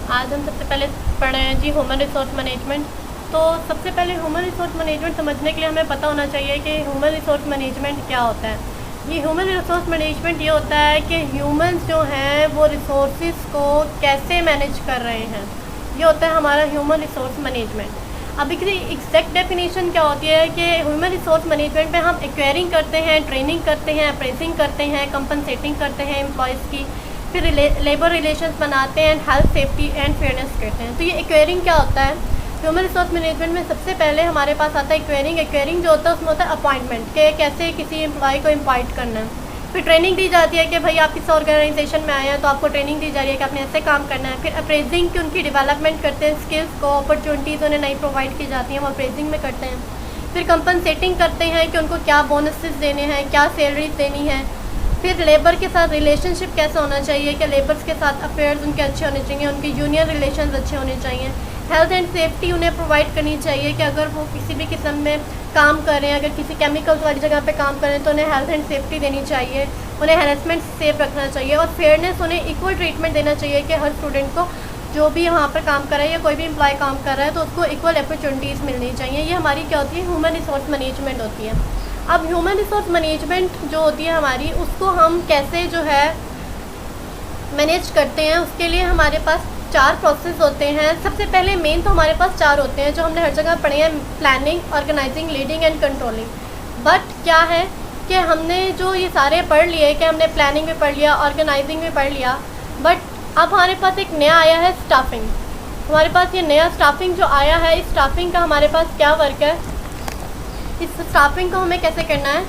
आज हम सबसे पहले पढ़ रहे हैं जी ह्यूमन रिसोर्स मैनेजमेंट। तो सबसे पहले ह्यूमन रिसोर्स मैनेजमेंट समझने के लिए हमें पता होना चाहिए कि ह्यूमन रिसोर्स मैनेजमेंट क्या होता है। ये ह्यूमन रिसोर्स मैनेजमेंट ये होता है कि ह्यूमंस जो हैं वो रिसोर्सेज को कैसे मैनेज कर रहे हैं, ये होता है हमारा ह्यूमन रिसोर्स मैनेजमेंट। अब इसकी एग्जैक्ट डेफिनेशन क्या होती है कि ह्यूमन रिसोर्स मैनेजमेंट में हम एक्वायरिंग करते हैं, ट्रेनिंग करते हैं, अप्रेजिंग करते हैं, कंपनसेटिंग करते हैं एम्प्लॉयज़ की, फिर लेबर रिलेशंस बनाते हैं, हेल्थ सेफ्टी एंड फेयरनेस करते हैं। तो ये एक्वायरिंग क्या होता है ह्यूमन रिसोर्स मैनेजमेंट में? सबसे पहले हमारे पास आता है एक्वायरिंग। एक्वायरिंग जो होता है उसमें होता है अपॉइंटमेंट के कैसे किसी एम्प्लॉय को इम्पॉइंट करना है। फिर ट्रेनिंग दी जाती है कि भाई आप किस ऑर्गेनाइजेशन में आए हैं तो आपको ट्रेनिंग दी जा रही है कि आपने ऐसे काम करना है। फिर अप्रेजिंग की उनकी डेवलपमेंट करते हैं, स्किल्स को, अपॉर्चुनिटीज़ उन्हें नई प्रोवाइड की जाती हैं, वो अप्रेजिंग में करते हैं। फिर कंपनसेटिंग करते हैं कि उनको क्या बोनसेस देने हैं, क्या सैलरीज देनी है। फिर लेबर के साथ रिलेशनशिप कैसा होना चाहिए कि लेबर्स के साथ अफेयर्स उनके अच्छे होने चाहिए, उनके यूनियन रिलेशंस अच्छे होने चाहिए। हेल्थ एंड सेफ्टी उन्हें प्रोवाइड करनी चाहिए कि अगर वो किसी भी किस्म में काम कर रहे हैं, अगर किसी केमिकल्स वाली जगह पे काम कर रहे हैं तो उन्हें हेल्थ एंड सेफ्टी देनी चाहिए, उन्हें हैरेसमेंट सेफ रखना चाहिए। और फेयरनेस, उन्हें इक्वल ट्रीटमेंट देना चाहिए कि हर स्टूडेंट को जो भी वहाँ पर काम कर रहा है या कोई भी एम्प्लॉय काम कर रहा है तो उसको इक्वल अपॉर्चुनिटीज़ मिलनी चाहिए। ये हमारी क्या होती है? ह्यूमन रिसोर्स मैनेजमेंट होती है। अब ह्यूमन रिसोर्स मैनेजमेंट जो होती है हमारी, उसको हम कैसे जो है मैनेज करते हैं, उसके लिए हमारे पास 4 प्रोसेस होते हैं। सबसे पहले मेन तो हमारे पास 4 होते हैं जो हमने हर जगह पढ़े हैं: planning, organising, leading and controlling. But क्या है कि हमने जो ये सारे पढ़ लिए कि हमने प्लानिंग भी पढ़ लिया, ऑर्गेनाइजिंग भी पढ़ लिया, बट अब हमारे पास एक नया आया है स्टाफिंग। हमारे पास ये नया स्टाफिंग जो आया है, इस स्टाफिंग का हमारे पास क्या वर्क है, इस स्टाफिंग को हमें कैसे करना है।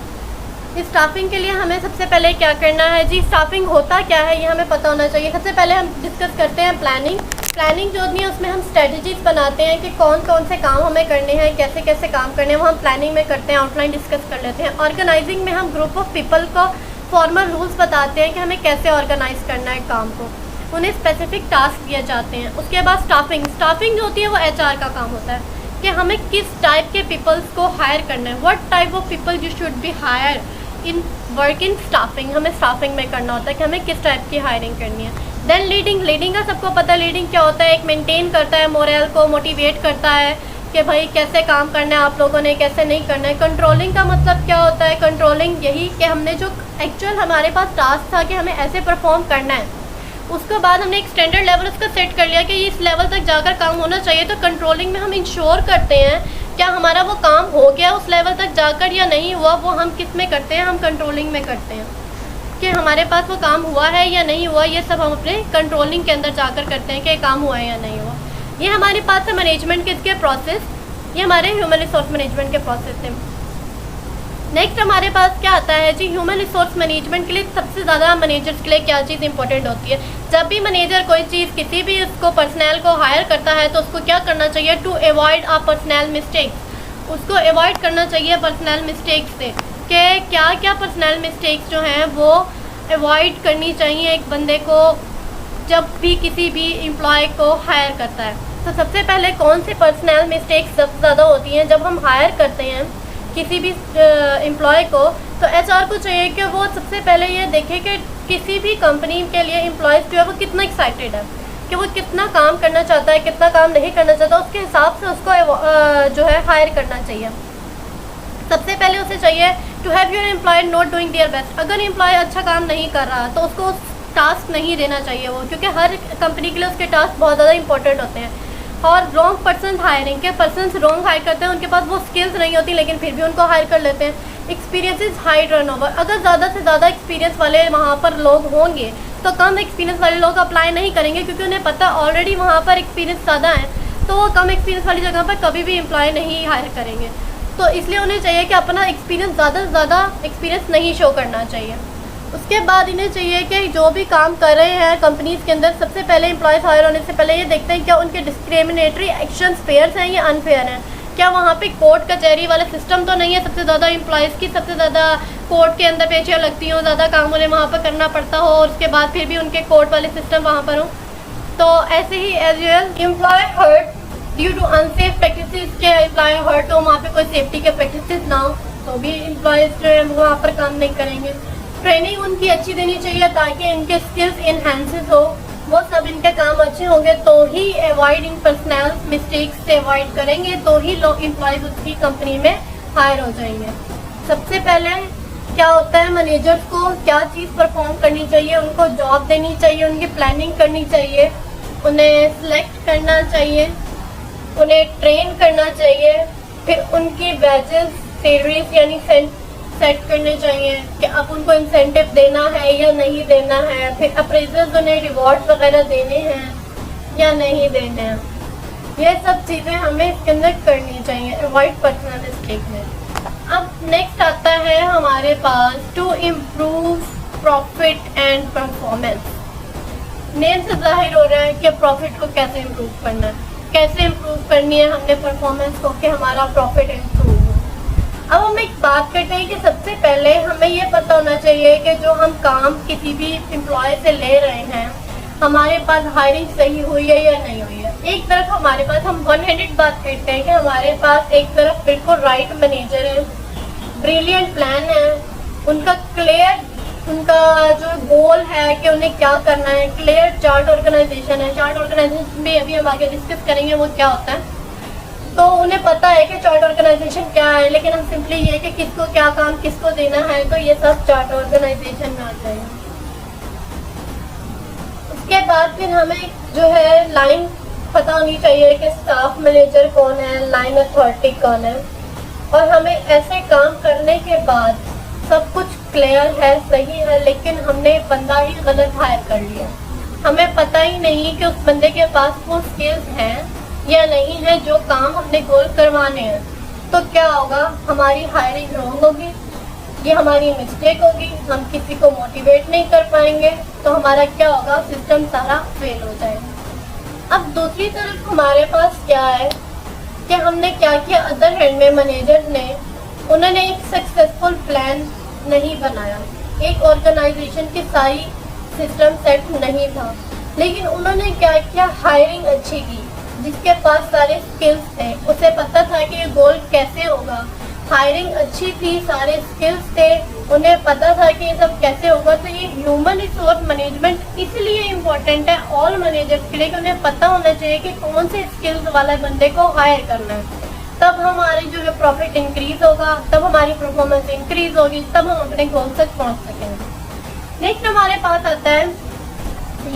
इस स्टाफिंग के लिए हमें सबसे पहले क्या करना है जी, स्टाफिंग होता क्या है ये हमें पता होना चाहिए। सबसे पहले हम डिस्कस करते हैं प्लानिंग। प्लानिंग जो होती है उसमें हम स्ट्रेटजीज बनाते हैं कि कौन कौन से काम हमें करने हैं, कैसे कैसे काम करने हैं, वो हम प्लानिंग में करते हैं, आउटलाइन डिस्कस कर लेते हैं। ऑर्गेनाइजिंग में हम ग्रुप ऑफ पीपल को फॉर्मल रूल्स बताते हैं कि हमें कैसे ऑर्गेनाइज करना है काम को, उन्हें स्पेसिफिक टास्क दिए जाते हैं। उसके बाद स्टाफिंग जो होती है वो HR का काम होता है कि हमें किस टाइप के पीपल्स को हायर करना है, what type of people you should be hire in work in staffing. हमें स्टाफिंग में करना होता है कि हमें किस टाइप की हायरिंग करनी है। देन लीडिंग का सबको पता है लीडिंग क्या होता है। एक मेंटेन करता है मोरल को, मोटिवेट करता है कि भाई कैसे काम करना है आप लोगों ने, कैसे नहीं करना है। कंट्रोलिंग का मतलब क्या होता है? कंट्रोलिंग यही कि हमने जो एक्चुअल हमारे पास टास्क था कि हमें ऐसे परफॉर्म करना है, उसके बाद हमने एक स्टैंडर्ड लेवल उसका सेट कर लिया कि इस लेवल तक जाकर काम होना चाहिए। तो कंट्रोलिंग में हम इंश्योर करते हैं क्या हमारा वो काम हो गया उस लेवल तक जाकर या नहीं हुआ, वो हम किस में करते हैं? हम कंट्रोलिंग में करते हैं कि हमारे पास वो काम हुआ है या नहीं हुआ। ये सब हम अपने कंट्रोलिंग के अंदर जाकर करते हैं कि काम हुआ है या नहीं हुआ। ये हमारे पास है मैनेजमेंट के इसके प्रोसेस, ये हमारे ह्यूमन रिसोर्स मैनेजमेंट के प्रोसेस हैं। नेक्स्ट हमारे पास क्या आता है जी, ह्यूमन रिसोर्स मैनेजमेंट के लिए सबसे ज़्यादा मैनेजर्स के लिए क्या चीज़ इंपॉर्टेंट होती है। जब भी मैनेजर कोई चीज़ किसी भी उसको पर्सनल को हायर करता है तो उसको क्या करना चाहिए? To avoid a personal mistakes. उसको अवॉइड करना चाहिए पर्सनल मिस्टेक्स से कि क्या क्या पर्सनल मिस्टेक्स जो हैं वो अवॉइड करनी चाहिए एक बंदे को जब भी किसी भी एम्प्लॉय को हायर करता है। तो सबसे पहले कौन से पर्सनल मिस्टेक्स सबसे ज़्यादा होती हैं जब हम हायर करते हैं किसी भी एम्प्लॉय को? तो HR को चाहिए कि वो सबसे पहले ये देखे कि किसी भी कंपनी के लिए एम्प्लॉयज़ जो है वो कितना एक्साइटेड है, कि वो कितना काम करना चाहता है, कितना काम नहीं करना चाहता, उसके हिसाब से उसको जो है हायर करना चाहिए। सबसे पहले उसे चाहिए to have your employ not doing their best. अगर एम्प्लॉय अच्छा काम नहीं कर रहा तो उसको टास्क नहीं देना चाहिए वो, क्योंकि हर कंपनी के लिए उसके टास्क बहुत ज़्यादा इंपॉर्टेंट होते हैं। और रॉन्ग पर्सन हायरिंग के पर्सन रॉन्ग हायर करते हैं, उनके पास वो स्किल्स नहीं होती लेकिन फिर भी उनको हायर कर लेते हैं। Experience is high turnover. अगर ज़्यादा से ज़्यादा एक्सपीरियंस वाले वहाँ पर लोग होंगे तो कम एक्सपीरियंस वाले लोग अप्लाई नहीं करेंगे, क्योंकि उन्हें पता ऑलरेडी वहाँ पर एक्सपीरियंस ज़्यादा है, तो वो कम एक्सपीरियंस वाली जगह पर कभी भी एम्प्लॉय नहीं हायर करेंगे। तो इसलिए उन्हें चाहिए कि अपना एक्सपीरियंस ज़्यादा से ज़्यादा एक्सपीरियंस नहीं शो करना चाहिए। उसके बाद इन्हें चाहिए कि जो भी काम कर रहे हैं कंपनीज़ के अंदर, सबसे पहले एम्प्लॉयज़ हायर होने से पहले ये देखते हैं क्या उनके डिस्क्रिमिनेटरी एक्शंस फेयर हैं या अनफेयर हैं। क्या वहाँ पे कोर्ट कचहरी वाला सिस्टम तो नहीं है? सबसे ज़्यादा एम्प्लॉयज़ की सबसे ज़्यादा कोर्ट के अंदर पेचियाँ लगती हो, ज़्यादा काम उन्हें वहाँ पर करना पड़ता हो और उसके बाद फिर भी उनके कोर्ट वाले सिस्टम वहाँ पर हो। तो ऐसे ही as usual employ hurt due to unsafe practices के एम्प्लॉय हर्ट हो, वहाँ पे कोई सेफ्टी के प्रैक्टिसेस ना हो तो भी एम्प्लॉयज़ जो है वहाँ पर काम नहीं करेंगे। ट्रेनिंग उनकी अच्छी देनी चाहिए ताकि इनके स्किल्स इनहेंसेस हो। वो सब इनके काम अच्छे होंगे तो ही अवॉइडिंग पर्सनल मिस्टेक्स से अवॉइड करेंगे तो ही लोग एम्प्लॉयज उसकी कंपनी में हायर हो जाएंगे। सबसे पहले क्या होता है, मैनेजर्स को क्या चीज़ परफॉर्म करनी चाहिए, उनको जॉब देनी चाहिए, उनकी प्लानिंग करनी चाहिए, उन्हें सिलेक्ट करना चाहिए, उन्हें ट्रेन करना चाहिए, फिर उनकी वेजेस सैलरीज यानी सेट करने चाहिए कि अब उनको इंसेंटिव देना है या नहीं देना है, फिर अप्रेजर्स उन्हें रिवॉर्ड वगैरह देने हैं या नहीं देने हैं। ये सब चीज़ें हमें इसके अंदर करनी चाहिए अवॉइड पर्सनल मिस्टेक में। अब नेक्स्ट आता है हमारे पास to improve profit and performance. Name से जाहिर हो रहा है कि प्रॉफिट को कैसे इम्प्रूव करना है, कैसे इम्प्रूव करनी है हमने परफॉर्मेंस को कि हमारा प्रॉफिट इम्प्रूव हो। अब हम एक बात करते हैं कि सबसे पहले हमें ये पता होना चाहिए कि जो हम काम किसी भी एम्प्लॉय से ले रहे हैं हमारे पास हायरिंग सही हुई है या नहीं हुई है। एक तरफ हमारे पास हम 100 बात करते हैं कि हमारे पास एक तरफ बिल्कुल राइट मैनेजर है, ब्रिलियंट प्लान है, उनका क्लियर उनका जो गोल है कि उन्हें क्या करना है, क्लियर चार्ट ऑर्गेनाइजेशन है। चार्ट ऑर्गेनाइजेशन भी अभी हम आगे डिस्कस करेंगे वो क्या होता है। तो उन्हें पता है कि चार्ट ऑर्गेनाइजेशन क्या है, लेकिन हम सिंपली ये कि किसको क्या काम किसको देना है, तो ये सब चार्ट ऑर्गेनाइजेशन में आता है। उसके बाद फिर हमें जो है लाइन पता होनी चाहिए कि स्टाफ मैनेजर कौन है, लाइन अथॉरिटी कौन है, और हमें ऐसे काम करने के बाद सब कुछ क्लियर है, सही है, लेकिन हमने बंदा ही गलत हायर कर लिया। हमें पता ही नहीं कि उस बंदे के पास वो स्किल्स हैं या नहीं है जो काम हमने गोल करवाने हैं, तो क्या होगा, हमारी हायरिंग रॉन्ग होगी, ये हमारी मिस्टेक होगी, हम किसी को मोटिवेट नहीं कर पाएंगे, तो हमारा क्या होगा, सिस्टम सारा फेल हो जाएगा। अब दूसरी तरफ हमारे पास क्या है कि हमने क्या किया, अदर हैंड में मैनेजर्स ने उन्होंने एक सक्सेसफुल प्लान नहीं बनाया, एक ऑर्गेनाइजेशन की सारी सिस्टम सेट नहीं था, लेकिन उन्होंने क्या किया, हायरिंग अच्छी की। जिसके पास सारे स्किल्स थे उसे पता था कि ये गोल कैसे होगा, हायरिंग अच्छी थी, सारे स्किल्स थे, उन्हें पता था कि ये सब कैसे होगा। तो ये ह्यूमन रिसोर्स मैनेजमेंट इसलिए इम्पोर्टेंट है ऑल मैनेजर्स के लिए कि उन्हें पता होना चाहिए कि कौन से स्किल्स वाले बंदे को हायर करना है। तब हमारी जो है प्रॉफिट इंक्रीज होगा, तब हमारी परफॉर्मेंस इंक्रीज होगी, तब हम अपने गोल तक पहुँच सकेंगे। नेक्स्ट हमारे पास आता है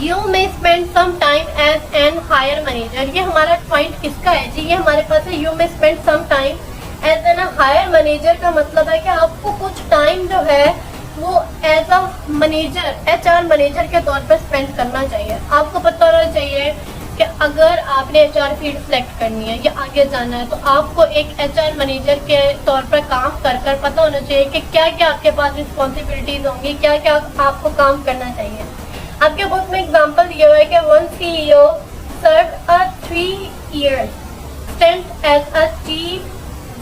You may spend some time as an hire manager। ये हमारा पॉइंट किसका है जी, ये हमारे पास है you may spend some time as an hire manager का मतलब है कि आपको कुछ टाइम जो है वो as a manager, HR manager के तौर पर स्पेंड करना चाहिए। आपको पता होना चाहिए कि अगर आपने HR फील्ड सेलेक्ट करनी है या आगे जाना है तो आपको एक HR मैनेजर के तौर पर काम कर पता होना चाहिए कि क्या क्या आपके पास रिस्पॉन्सिबिलिटीज होंगी, क्या क्या आपको काम करना चाहिए। आपके बुक में एग्जांपल दिया हुआ है कि one CEO served a 3 years stint as a chief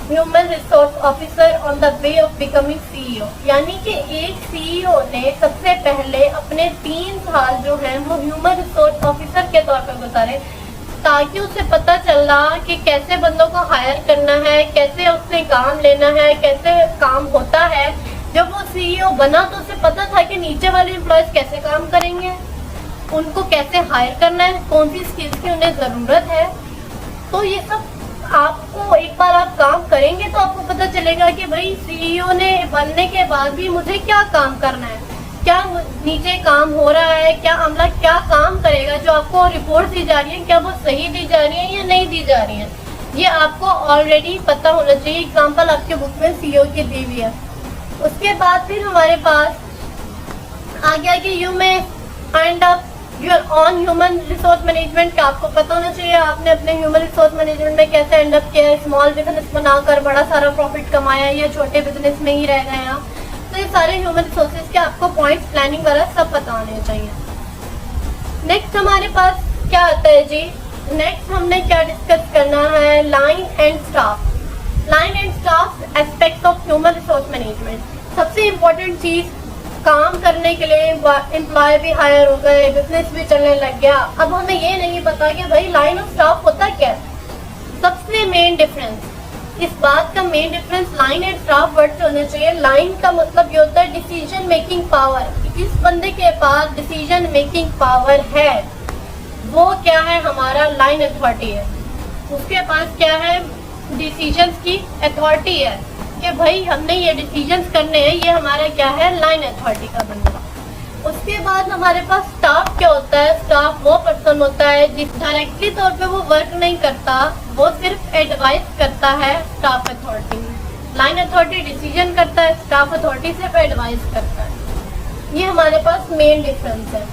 human resource officer on the way of becoming CEO। यानी कि एक CEO ने सबसे पहले अपने 3 साल जो हैं वो ह्यूमन रिसोर्स ऑफिसर के तौर पर गुजारे, ताकि उसे पता चला कि कैसे बंदों को हायर करना है, कैसे उसने काम लेना है, कैसे काम होता है। जब वो CEO बना तो उसे पता था कि नीचे वाले एम्प्लॉयज कैसे काम करेंगे, उनको कैसे हायर करना है, कौन सी स्किल्स की उन्हें ज़रूरत है। तो ये सब आपको एक बार आप काम करेंगे तो आपको पता चलेगा कि भाई CEO ने बनने के बाद भी मुझे क्या काम करना है, क्या नीचे काम हो रहा है, क्या अमला क्या काम करेगा, जो आपको रिपोर्ट दी जा रही है क्या वो सही दी जा रही है या नहीं दी जा रही है, ये आपको ऑलरेडी पता होना चाहिए। एग्जाम्पल आपके बुक में CEO की दी हुई है। उसके बाद फिर हमारे पास आ गया कि यू में and up you're on human resource management का आपको पता होना चाहिए आपने अपने ह्यूमन रिसोर्स मैनेजमेंट में कैसे एंड अप किया है, स्मॉल बिजनेस बनाकर बड़ा सारा प्रॉफिट कमाया या छोटे बिजनेस में ही रह गए आप। तो ये सारे ह्यूमन रिसोर्सेज के आपको पॉइंट्स, प्लानिंग वगैरह सब पता होने चाहिए। नेक्स्ट हमारे पास क्या आता है जी, नेक्स्ट हमने क्या डिस्कस करना है, line and staff. Line and staff aspects of human resource management. सबसे इम्पोर्टेंट चीज, काम करने के लिए एम्प्लॉय भी हायर हो गए, बिजनेस भी चलने लग गया, अब हमें ये नहीं पता कि भाई लाइन ऑफ स्टाफ होता क्या है। सबसे मेन डिफरेंस, इस बात का main difference line and staff word से होना चाहिए। लाइन का मतलब ये होता है डिसीजन मेकिंग पावर, इस बंदे के पास डिसीजन मेकिंग पावर है वो क्या है, हमारा लाइन अथॉरिटी है। उसके पास क्या है, डिसीजंस की अथॉरिटी है कि भाई हमने ये डिसीजंस करने हैं, ये हमारा क्या है, लाइन अथॉरिटी का बंदा। उसके बाद हमारे पास स्टाफ क्या होता है, स्टाफ वो पर्सन होता है जिस डायरेक्टली तौर पे वो वर्क नहीं करता, वो सिर्फ एडवाइस करता है staff authority. Line authority decision करता है, स्टाफ अथॉरिटी सिर्फ एडवाइस करता है। ये हमारे पास मेन डिफरेंस है।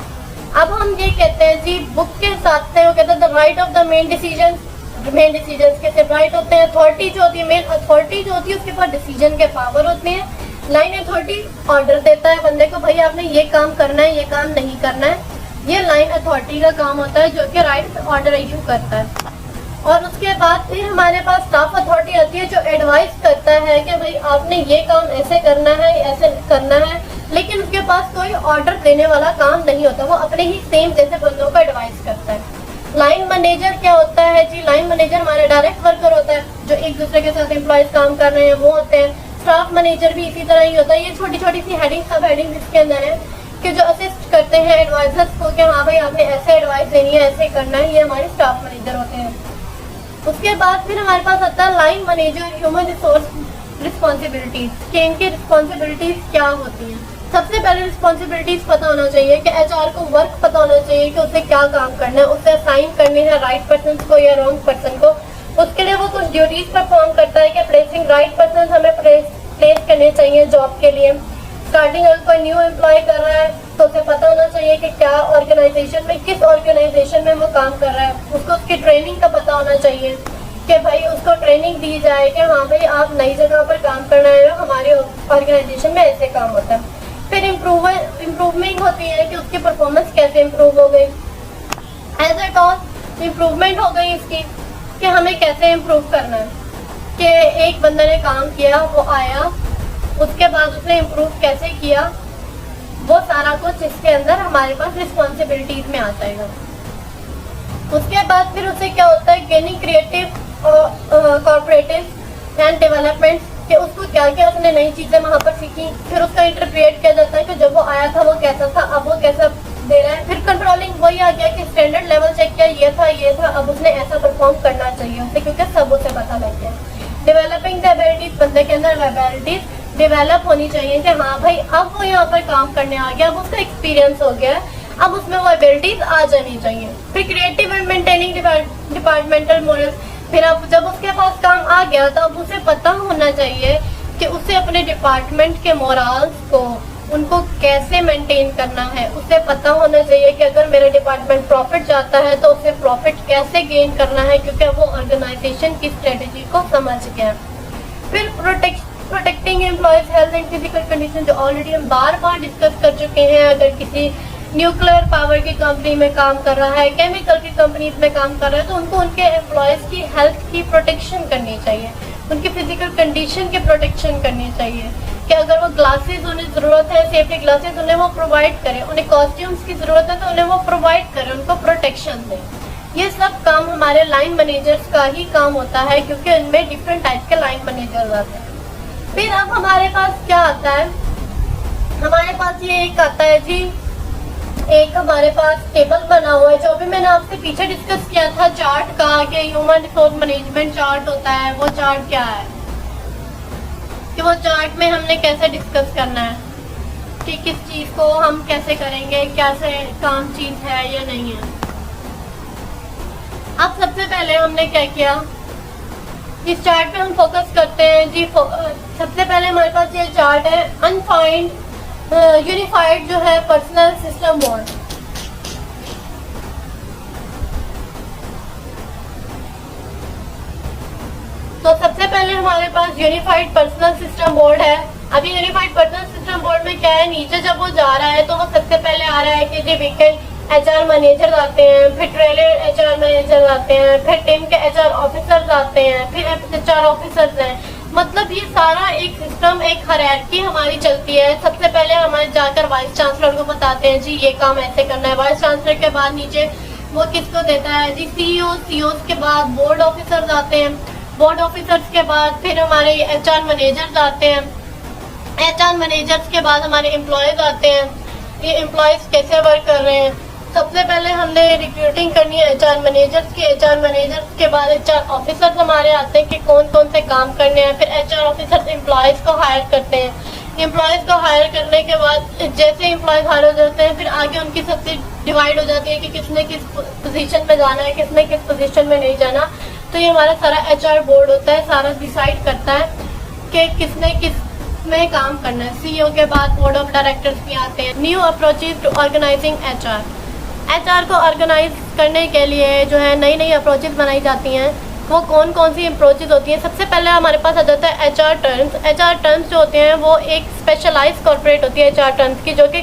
अब हम ये कहते हैं जी बुक के हिसाब से वो कहते हैं the right of the main decision के सिर्फ राइट होते हैं। अथॉरिटी जो होती है, मेन अथॉरिटी जो होती है, उसके पास डिसीजन के पावर होते हैं। लाइन अथॉरिटी ऑर्डर देता है बंदे को, भाई आपने ये काम करना है, ये काम नहीं करना है। ये लाइन अथॉरिटी का काम होता है जो कि राइट ऑर्डर इशू करता है। और उसके बाद फिर हमारे पास स्टाफ अथॉरिटी आती है जो एडवाइस करता है कि भाई आपने ये काम ऐसे करना है, ऐसे करना है, लेकिन उसके पास कोई ऑर्डर देने वाला काम नहीं होता, वो अपने ही सेम जैसे बंदों को एडवाइस करता है। लाइन मैनेजर क्या होता है जी, लाइन मैनेजर हमारा डायरेक्ट वर्कर होता है जो एक दूसरे के साथ एम्प्लॉयज काम कर रहे हैं वो होते हैं। स्टाफ मैनेजर भी इसी तरह ही होता है। ये छोटी छोटी सी हेडिंग, सब हेडिंग इसके अंदर है कि जो असिस्ट करते हैं एडवाइजर्स को कि हाँ भाई आपने ऐसे एडवाइस देनी है, ऐसे करना है, ये हमारे स्टाफ मैनेजर होते हैं। उसके बाद फिर हमारे पास आता है line manager human resource responsibilities, कि इनकी रिस्पॉन्सिबिलिटीज क्या होती हैं। सबसे पहले रिस्पॉन्सिबिलिटीज पता होना चाहिए कि एचआर को वर्क पता होना चाहिए कि उसे क्या काम करना है, उसे असाइन करने हैं राइट पर्सन को या रॉन्ग पर्सन को। उसके लिए वो कुछ ड्यूटीज परफॉर्म करता है कि प्लेसिंग राइट पर्सन हमें प्लेस करने चाहिए जॉब के लिए। स्टार्टिंग अगर कोई न्यू एम्प्लॉय कर रहा है तो उसे पता होना चाहिए कि क्या ऑर्गेनाइजेशन में, किस ऑर्गेनाइजेशन में वो काम कर रहा है। उसको उसकी ट्रेनिंग का पता होना चाहिए कि भाई उसको ट्रेनिंग दी जाए कि हाँ भाई आप नई जगह पर काम करना है, हमारे ऑर्गेनाइजेशन में ऐसे काम होता है। फिर इम्प्रूवमेंट होती है कि उसकी परफॉर्मेंस कैसे इम्प्रूव हो गई। एज एट ऑल इम्प्रूवमेंट हो गई इसकी कि हमें कैसे इम्प्रूव करना है, कि एक बंदे ने काम किया, वो आया, उसके बाद उसने इम्प्रूव कैसे किया, वो सारा कुछ इसके अंदर हमारे पास रिस्पॉन्सिबिलिटीज में आ जाएगा। उसके बाद फिर उसे क्या होता है, gaining creative corporative and development, कि उसको क्या क्या उसने नई चीजें वहाँ पर सीखी। फिर उसका इंटरप्रिएट किया जाता है कि जब वो आया था वो कैसा था, अब वो कैसा दे रहा है। फिर कंट्रोलिंग वही आ गया कि स्टैंडर्ड लेवल चेक किया, ये था, अब उसने ऐसा परफॉर्म करना चाहिए उसे, क्योंकि सब उसे पता लग गया। डेवलपिंग द एबिलिटीज, बंदे के अंदर एबिलिटीज डेवलप होनी चाहिए कि हाँ भाई अब वो यहाँ पर काम करने आ गया, अब उसका एक्सपीरियंस हो गया, अब उसमें वो एबिलिटीज आ जानी चाहिए। फिर creative and maintaining departmental model, फिर अब जब उसके पास काम आ गया तो अब उसे पता होना चाहिए कि उसे अपने डिपार्टमेंट के मोरल्स को, उनको कैसे मेंटेन करना है। उसे पता होना चाहिए कि अगर मेरा डिपार्टमेंट प्रॉफिट चाहता है तो उसे प्रॉफिट कैसे गेन करना है, क्योंकि वो ऑर्गेनाइजेशन की स्ट्रेटेजी को समझ गया। फिर protecting employees health and physical condition, जो ऑलरेडी हम बार बार डिस्कस कर चुके हैं। अगर किसी न्यूक्लियर पावर की कंपनी में काम कर रहा है, केमिकल की कंपनीज में काम कर रहा है, तो उनको उनके एम्प्लॉयज की हेल्थ की प्रोटेक्शन करनी चाहिए, उनकी फिजिकल कंडीशन की प्रोटेक्शन करनी चाहिए। कि अगर वो ग्लासेस उन्हें ज़रूरत है, सेफ्टी ग्लासेस उन्हें वो प्रोवाइड करें, उन्हें कॉस्ट्यूम्स की ज़रूरत है तो उन्हें वो प्रोवाइड करें, उनको प्रोटेक्शन दें। ये सब काम हमारे लाइन मैनेजर्स का ही काम होता है, क्योंकि इनमें डिफरेंट टाइप के लाइन मैनेजर्स आते हैं। फिर अब हमारे पास क्या आता है, हमारे पास ये एक आता है जी, एक हमारे पास टेबल बना हुआ है जो अभी मैंने आपसे पीछे डिस्कस किया था चार्ट का, कि ह्यूमन रिसोर्स मैनेजमेंट चार्ट होता है। वो चार्ट क्या है कि वो चार्ट में हमने कैसे डिस्कस करना है कि किस चीज़ को हम कैसे करेंगे, कैसे काम चीज़ है या नहीं है। अब सबसे पहले हमने क्या किया, इस चार्ट पे हम फोकस करते हैं जी। सबसे पहले हमारे पास ये चार्ट है अनफाइंड यूनिफाइड जो है पर्सनल सिस्टम बोर्ड। तो सबसे पहले हमारे पास यूनिफाइड पर्सनल सिस्टम बोर्ड है। अभी यूनिफाइड पर्सनल सिस्टम बोर्ड में क्या है, नीचे जब वो जा रहा है तो वो सबसे पहले आ रहा है कि जी वीकेंड एचआर मैनेजर आते हैं, फिर ट्रेलर एचआर मैनेजर आते हैं, फिर टीम के एचआर ऑफिसर्स आते हैं, फिर एचआर ऑफिसर्स हैं। मतलब ये सारा एक सिस्टम, एक हायरार्की हमारी चलती है। सबसे पहले हमारे जाकर वाइस चांसलर को बताते हैं जी ये काम ऐसे करना है। वाइस चांसलर के बाद नीचे वो किसको देता है जी, सीईओ। सीईओ के बाद बोर्ड ऑफिसर्स आते हैं। बोर्ड ऑफिसर्स के बाद फिर हमारे एचआर मैनेजर्स आते हैं। एचआर मैनेजर्स के बाद हमारे एम्प्लॉयज आते हैं। ये एम्प्लॉयज कैसे वर्क कर रहे हैं। सबसे पहले हमने रिक्रूटिंग करनी है एचआर मैनेजर्स की। एचआर मैनेजर्स के बाद एचआर ऑफिसर्स हमारे आते हैं कि कौन कौन से काम करने हैं। फिर एचआर ऑफिसर्स एम्प्लॉयज़ को हायर करते हैं। एम्प्लॉयज़ को हायर करने के बाद जैसे एम्प्लॉयज़ हायर हो जाते हैं फिर आगे उनकी सबसे डिवाइड हो जाती है कि किसने किस पोजीशन में जाना है, किसने किस पोजीशन में नहीं जाना। तो ये हमारा सारा एचआर बोर्ड होता है, सारा डिसाइड करता है कि किसने किस में काम करना है। सीईओ के बाद बोर्ड ऑफ डायरेक्टर्स भी आते हैं। New approaches to organising HR को ऑर्गेनाइज करने के लिए जो है नई नई अप्रोचेज बनाई जाती हैं। वो कौन कौन सी अप्रोचेज होती हैं? सबसे पहले हमारे पास आ जाता है एचआर टर्म्स। एचआर टर्म्स जो होते हैं वो एक स्पेशलाइज्ड कॉर्पोरेट होती है एचआर टर्म्स की, जो कि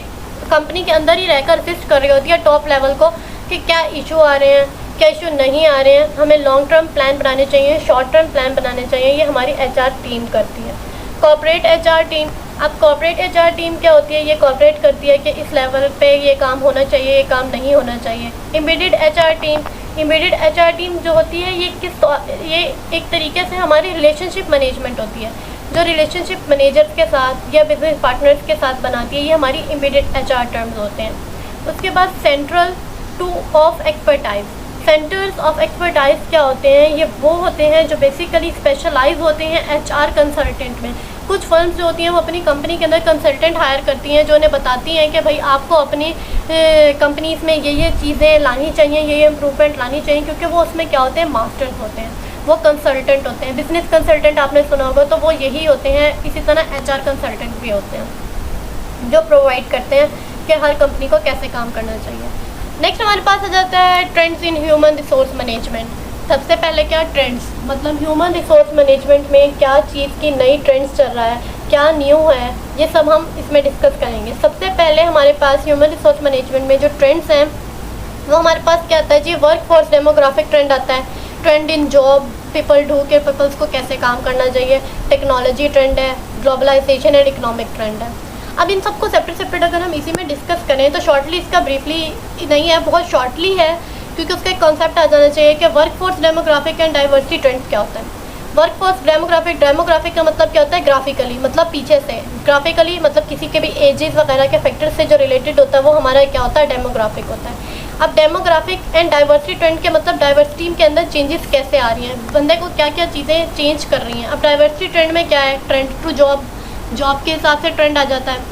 कंपनी के अंदर ही रहकर असिस्ट कर रही होती है टॉप लेवल को कि क्या इशू आ रहे हैं, क्या इशू नहीं आ रहे हैं। हमें लॉन्ग टर्म प्लान बनाने चाहिए, शॉर्ट टर्म प्लान बनाने चाहिए। ये हमारी एचआर टीम करती है। Corporate HR team. अब कॉर्पोरेट एचआर टीम क्या होती है? ये कॉर्पोरेट करती है कि इस लेवल पे ये काम होना चाहिए, ये काम नहीं होना चाहिए। Embedded HR team. Embedded HR team जो होती है ये एक तरीके से हमारी रिलेशनशिप मैनेजमेंट होती है, जो रिलेशनशिप मैनेजर्स के साथ या बिजनेस पार्टनर्स के साथ बनाती है। ये हमारी एम्बेडेड एचआर टर्म्स होते हैं। उसके बाद central two of expertise. Centres of expertise क्या होते हैं? ये वो होते हैं जो बेसिकली स्पेशलाइज होते हैं एचआर कंसल्टेंट में। कुछ फर्म्स जो होती हैं वो अपनी कंपनी के अंदर कंसल्टेंट हायर करती हैं जो उन्हें बताती हैं कि भाई आपको अपनी कंपनीज में ये चीज़ें लानी चाहिए, ये इम्प्रूवमेंट लानी चाहिए, क्योंकि वो उसमें क्या होते हैं? मास्टर्स होते हैं, वो कंसल्टेंट होते हैं। बिजनेस कंसल्टेंट आपने सुना होगा, तो वो यही होते हैं। इसी तरह एचआर कंसल्टेंट भी होते हैं जो प्रोवाइड करते हैं कि हर कंपनी को कैसे काम करना चाहिए। नेक्स्ट हमारे पास आ जाता है trends in human resource management. सबसे पहले क्या ट्रेंड्स, मतलब ह्यूमन रिसोर्स मैनेजमेंट में क्या चीज़ की नई ट्रेंड्स चल रहा है, क्या न्यू है, ये सब हम इसमें डिस्कस करेंगे। सबसे पहले हमारे पास ह्यूमन रिसोर्स मैनेजमेंट में जो ट्रेंड्स हैं वो हमारे पास क्या आता है जी? वर्क फोर्स डेमोग्राफिक ट्रेंड आता है। ट्रेंड इन जॉब, पीपल ढूंढ के पीपल्स को कैसे काम करना चाहिए। टेक्नोलॉजी ट्रेंड है, ग्लोबलाइजेशन एंड इकोनॉमिक ट्रेंड है। अब इन सबको सेपरेट अगर हम इसी में डिस्कस करें तो शॉर्टली इसका ब्रीफली नहीं है, बहुत शॉर्टली है, क्योंकि उसका एक कॉन्सेप्ट आ जाना चाहिए कि work force demographic and diversity trends क्या होता है। वर्क फोर्स डेमोग्राफिक का मतलब क्या होता है? ग्राफिकली मतलब पीछे से, ग्राफिकली मतलब किसी के भी एजेस वगैरह के फैक्टर से जो रिलेटेड होता है वो हमारा क्या होता है? डेमोग्राफिक होता है। अब डेमोग्राफिक एंड डाइवर्सिटी ट्रेंड के मतलब डाइवर्सिटी के अंदर चेंजेस कैसे आ रही हैं, बंदे को क्या क्या चीज़ें चेंज कर रही हैं। अब डाइवर्सिटी ट्रेंड में क्या है? ट्रेंड टू जॉब, जॉब के हिसाब से ट्रेंड आ जाता है।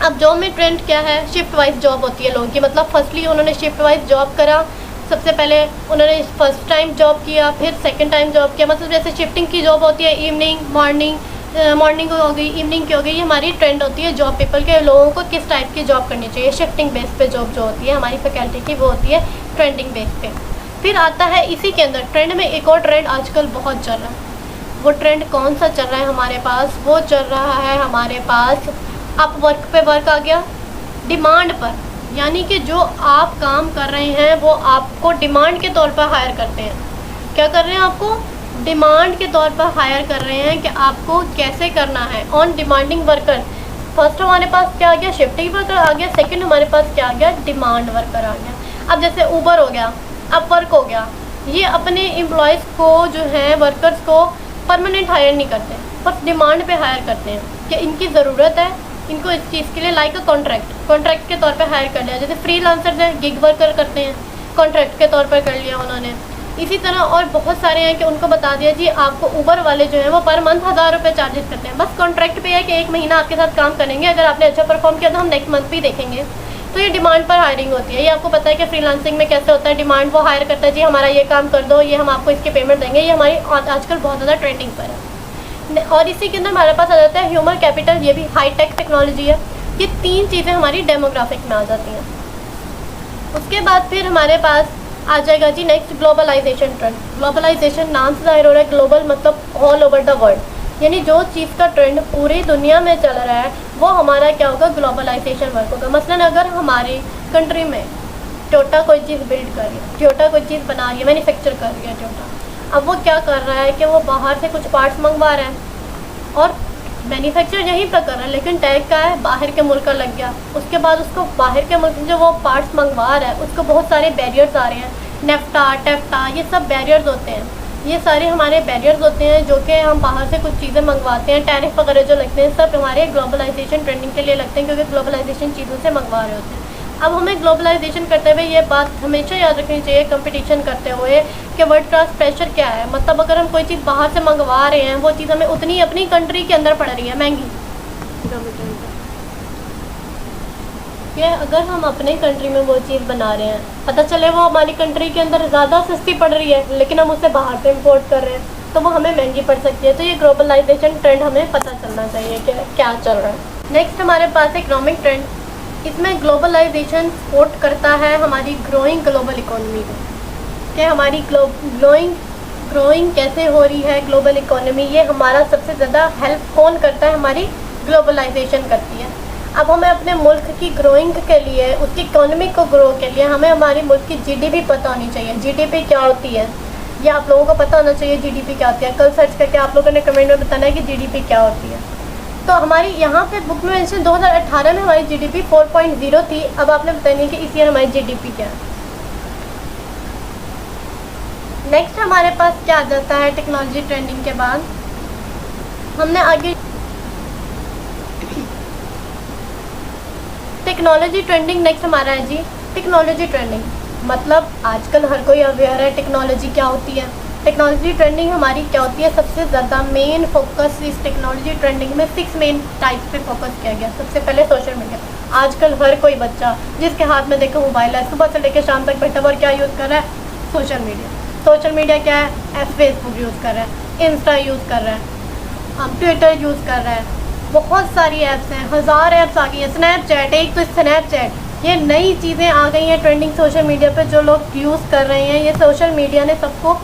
अब जॉब में ट्रेंड क्या है? शिफ्ट वाइज जॉब होती है लोगों की, मतलब फर्स्टली उन्होंने शिफ्ट वाइज जॉब करा। सबसे पहले उन्होंने फर्स्ट टाइम जॉब किया, फिर सेकंड टाइम जॉब किया, मतलब जैसे शिफ्टिंग की जॉब होती है, इवनिंग मॉर्निंग हो गई, इवनिंग की हो गई। ये हमारी ट्रेंड होती है जॉब पीपल के, लोगों को किस टाइप की जॉब करनी चाहिए। शिफ्टिंग बेस पे जॉब जो होती है हमारी फैकल्टी की वो होती है ट्रेंडिंग बेस पे। फिर आता है इसी के अंदर ट्रेंड में एक और ट्रेंड आजकल बहुत चल रहा है। वो ट्रेंड कौन सा चल रहा है हमारे पास? वो चल रहा है हमारे पास अब वर्क पे वर्क आ गया, डिमांड पर, यानी कि जो आप काम कर रहे हैं वो आपको डिमांड के तौर पर हायर करते हैं। क्या कर रहे हैं? आपको डिमांड के तौर पर हायर कर रहे हैं कि आपको कैसे करना है। ऑन डिमांडिंग वर्कर, फर्स्ट हमारे पास क्या आ गया? शिफ्टिंग वर्कर आ गया। सेकंड हमारे पास क्या आ गया? डिमांड वर्कर आ गया। अब जैसे ऊबर हो गया, अब वर्क हो गया, ये अपने एम्प्लॉयज़ को जो है वर्कर्स को परमानेंट हायर नहीं करते, बस डिमांड पे हायर करते हैं कि इनकी ज़रूरत है, इनको इस चीज़ के लिए लाइक अ कॉन्ट्रैक्ट के तौर पे हायर कर लिया। जैसे फ्रीलांसर्स हैं, गिग वर्कर करते हैं, कॉन्ट्रैक्ट के तौर पर कर लिया उन्होंने। इसी तरह और बहुत सारे हैं कि उनको बता दिया जी आपको ऊबर वाले जो हैं वो पर मंथ 1000 रुपये चार्जेस करते हैं। बस कॉन्ट्रैक्ट पे है कि 1 महीना आपके साथ काम करेंगे, अगर आपने अच्छा परफॉर्म किया तो हम नेक्स्ट मंथ भी देखेंगे। तो ये डिमांड पर हायरिंग होती है। ये आपको पता है कि फ्रीलांसिंग में कैसे होता है, डिमांड वो हायर करता है, जी हमारा ये काम कर दो, ये हम आपको इसके पेमेंट देंगे। ये हमारी आजकल बहुत ज़्यादा ट्रेंडिंग पर है। और इसी के अंदर हमारे पास आ जाता है ह्यूमन कैपिटल, ये भी हाई टेक टेक्नोलॉजी है। ये 3 चीज़ें हमारी डेमोग्राफिक में आ जाती हैं। उसके बाद फिर हमारे पास आ जाएगा जी नेक्स्ट ग्लोबलाइजेशन ट्रेंड। ग्लोबलाइजेशन नाम से जाहिर हो रहा है, ग्लोबल मतलब ऑल ओवर द वर्ल्ड, यानी जो चीज़ का ट्रेंड पूरी दुनिया में चल रहा है वो हमारा क्या होगा? ग्लोबलाइजेशन वर्क होगा। मसलन अगर हमारी कंट्री में टोयोटा कोई चीज़ बिल्ड कर रही है, टोयोटा कोई चीज़ बना रही है, मैन्युफैक्चर कर रही है टोयोटा, अब वो क्या कर रहा है कि वो बाहर से कुछ पार्ट्स मंगवा रहा है और मैन्युफैक्चर यहीं पर कर रहा है, लेकिन टैग का है बाहर के मुल्क का लग गया। उसके बाद उसको बाहर के मुल्क जो वो पार्ट्स मंगवा रहा है उसको बहुत सारे बैरियर्स आ रहे हैं, नेफ्टा टेफ्टा, ये सब बैरियर्स होते हैं। ये सारे हमारे बैरियर्स होते हैं जो कि हम बाहर से कुछ चीज़ें मंगवाते हैं, टैरिफ वगैरह जो लगते हैं सब हमारे ग्लोबलाइजेशन ट्रेंडिंग के लिए लगते हैं, क्योंकि ग्लोबलाइजेशन चीज़ों से मंगवा रहे होते हैं। अब हमें ग्लोबलाइजेशन करते हुए ये बात हमेशा याद रखनी चाहिए कंपटीशन करते हुए कि वर्ल्ड क्लास प्रेशर क्या है। मतलब अगर हम कोई चीज़ बाहर से मंगवा रहे हैं, वो चीज़ हमें उतनी अपनी कंट्री के अंदर पड़ रही है महंगी, कि अगर हम अपने कंट्री में वो चीज़ बना रहे हैं, पता चले वो हमारी कंट्री के अंदर ज़्यादा सस्ती पड़ रही है, लेकिन हम उसे बाहर से इम्पोर्ट कर रहे हैं, तो वो हमें महंगी पड़ सकती है। तो ये ग्लोबलाइजेशन ट्रेंड हमें पता चलना चाहिए कि क्या चल रहा है। नेक्स्ट हमारे पास है इकोनॉमिक ट्रेंड। इसमें ग्लोबलाइजेशन सपोर्ट करता है हमारी ग्रोइंग ग्लोबल इकोनॉमी को, कि हमारी ग्रोइंग कैसे हो रही है ग्लोबल इकोनॉमी, ये हमारा सबसे ज़्यादा हेल्प कौन करता है, हमारी ग्लोबलाइजेशन करती है। अब हमें अपने मुल्क की ग्रोइंग के लिए, उसकी इकोनॉमी को ग्रो के लिए हमें हमारी मुल्क की जीडीपी पता होनी चाहिए। जीडीपी क्या होती है ये आप लोगों को पता होना चाहिए। जीडीपी क्या होती है, कल सर्च करके आप लोगों ने कमेंट में बताना है कि जीडीपी क्या होती है। तो हमारी यहाँ पे बुक में मेंशन 2018 में हमारी जीडीपी 4.0 थी। अब आपने बतानी है कि इस ईयर हमारी जीडीपी क्या है। नेक्स्ट हमारे पास क्या आ जाता है टेक्नोलॉजी ट्रेंडिंग के बाद, हमने आगे टेक्नोलॉजी ट्रेंडिंग। नेक्स्ट हमारा है जी टेक्नोलॉजी ट्रेंडिंग। मतलब आजकल हर कोई अवेयर है टेक्नोलॉजी क्या होती है। टेक्नोलॉजी ट्रेंडिंग हमारी क्या होती है, सबसे ज़्यादा मेन फोकस इस टेक्नोलॉजी ट्रेंडिंग में 6 मेन टाइप पे फोकस किया गया। सबसे पहले सोशल मीडिया। आजकल हर कोई बच्चा जिसके हाथ में देखो मोबाइल है, सुबह से लेकर शाम तक बैठा हुआ और क्या यूज़ कर रहा है, सोशल मीडिया। सोशल मीडिया क्या है, फेसबुक यूज़ कर रहा है, इंस्टा यूज़ कर रहा है, ट्विटर यूज़ कर रहा है, बहुत सारी ऐप्स हैं, 1000 ऐप्स आ गई हैं। स्नैपचैट, एक तो स्नैपचैट, ये नई चीज़ें आ गई हैं ट्रेंडिंग सोशल मीडिया पे जो लोग यूज़ कर रहे हैं। ये सोशल मीडिया ने सबको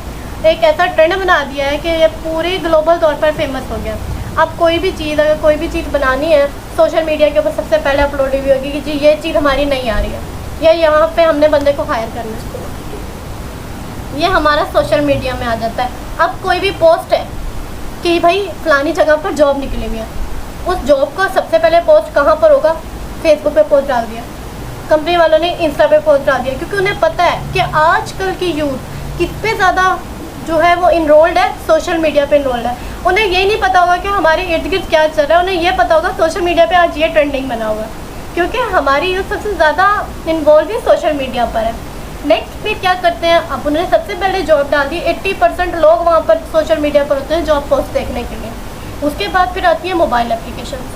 एक ऐसा ट्रेंड बना दिया है कि ये पूरे ग्लोबल तौर पर फेमस हो गया। अब कोई भी चीज़, अगर कोई भी चीज़ बनानी है सोशल मीडिया के ऊपर सबसे पहले अपलोड हुई होगी कि जी ये चीज़ हमारी नहीं आ रही है, या यहाँ पे हमने बंदे को हायर करना है, ये हमारा सोशल मीडिया में आ जाता है। अब कोई भी पोस्ट है कि भाई फलानी जगह पर जॉब निकली हुई है, उस जॉब का सबसे पहले पोस्ट कहाँ पर होगा, फेसबुक पे पोस्ट डाल दिया, कंपनी वालों ने इंस्टा पे पोस्ट डाल दिया, क्योंकि उन्हें पता है कि आजकल की यूथ किस पे ज़्यादा जो है वो इनरोल्ड है, सोशल मीडिया पे इनरोल्ड है। उन्हें ये नहीं पता होगा कि हमारे इर्द गिर्द क्या चल रहा है, उन्हें ये पता होगा सोशल मीडिया पे आज ये ट्रेंडिंग बना हुआ है, क्योंकि हमारी यूथ सबसे ज़्यादा इन्वॉल्व ही सोशल मीडिया पर है। नेक्स्ट फिर क्या करते हैं, अब उन्होंने सबसे पहले जॉब डाल दी, 80% लोग वहाँ पर सोशल मीडिया पर होते हैं जॉब पोस्ट देखने के लिए। उसके बाद फिर आती है मोबाइल एप्लीकेशन।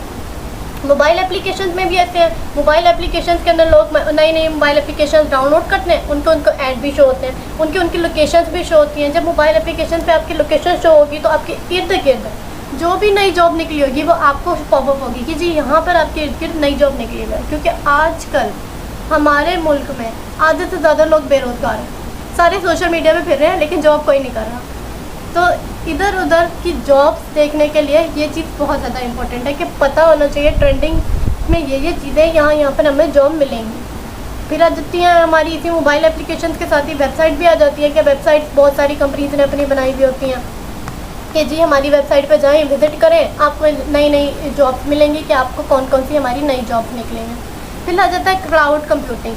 मोबाइल एप्लीकेशन में भी ऐसे हैं, मोबाइल एप्लीकेशन के अंदर लोग नई नई मोबाइल एप्लीकेशन डाउनलोड करते हैं, उनको ऐड भी शो होते हैं, उनकी लोकेशंस भी शो होती हैं। जब मोबाइल एप्लीकेशन पे आपकी लोकेशन शो होगी तो आपके इर्द गिर्द जो भी नई जॉब निकली होगी वो आपको पॉपअप होगी कि जी यहाँ पर आपके इर्द गिर्द नई जॉब निकली है। क्योंकि आजकल हमारे मुल्क में आधे से ज़्यादा लोग बेरोज़गार हैं, सारे सोशल मीडिया पर फिर रहे हैं लेकिन जॉब कोई नहीं कर रहा। तो इधर उधर की जॉब्स देखने के लिए ये चीज़ बहुत ज़्यादा इंपॉर्टेंट है कि पता होना चाहिए ट्रेंडिंग में ये चीज़ें यहाँ पर हमें जॉब मिलेंगी। फिर आ जाती हैं हमारी इसी मोबाइल एप्लीकेशन के साथ ही वेबसाइट भी आ जाती है कि वेबसाइट बहुत सारी कंपनीज ने अपनी बनाई हुई होती हैं कि जी हमारी वेबसाइट पे जाएं, विज़िट करें, आपको नई नई जॉब्स मिलेंगी कि आपको कौन कौन सी हमारी नई जॉब्स निकलेंगी। फिर आ जाता है क्लाउड कंप्यूटिंग।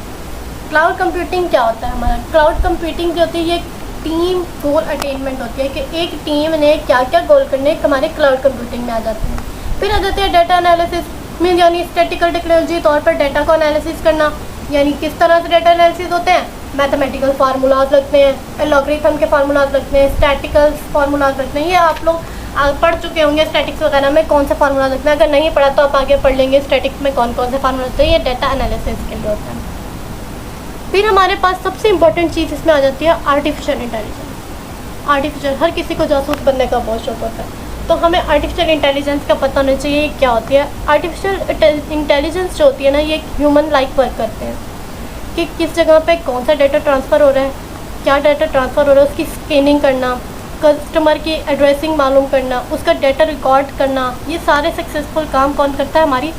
क्लाउड कंप्यूटिंग क्या होता है, हमारा क्लाउड कंप्यूटिंग जो होती है ये टीम गोल अटेनमेंट होती है कि एक टीम ने क्या क्या गोल करने हमारे क्लाउड कंप्यूटिंग में आ जाते हैं। फिर आ जाते हैं डाटा एनालिसिस में, यानी स्टैटिकल टेक्नोलॉजी तौर पर डाटा को एनालिसिस करना। यानी किस तरह से डाटा एनालिसिस होते हैं, मैथमेटिकल फार्मूलाज लगते हैं, लॉगरिथम के फार्मूलाज लगते हैं, स्टैटिकल फार्मूलाज लगते हैं। ये आप लोग पढ़ चुके होंगे स्टैटिक्स वगैरह में कौन से फार्मूला लगते हैं। अगर नहीं पढ़ा तो आप आगे पढ़ लेंगे स्टैटिक्स में कौन कौन से फार्मूला लगते हैं। ये डाटा एनालिसिस के लिए होता है। फिर हमारे पास सबसे इंपॉर्टेंट चीज़ इसमें आ जाती है आर्टिफिशियल इंटेलिजेंस। आर्टिफिशियल, हर किसी को जासूस बनने का बहुत शौक होता है, तो हमें आर्टिफिशियल इंटेलिजेंस का पता होना चाहिए क्या होती है। आर्टिफिशियल इंटेलिजेंस जो होती है ना, ये ह्यूमन लाइक वर्क करते हैं कि किस जगह पे कौन सा डाटा ट्रांसफ़र हो रहा है, क्या डाटा ट्रांसफ़र हो रहा है, उसकी स्कैनिंग करना, कस्टमर की एड्रेसिंग मालूम करना, उसका डाटा रिकॉर्ड करना, ये सारे सक्सेसफुल काम कौन करता है, हमारी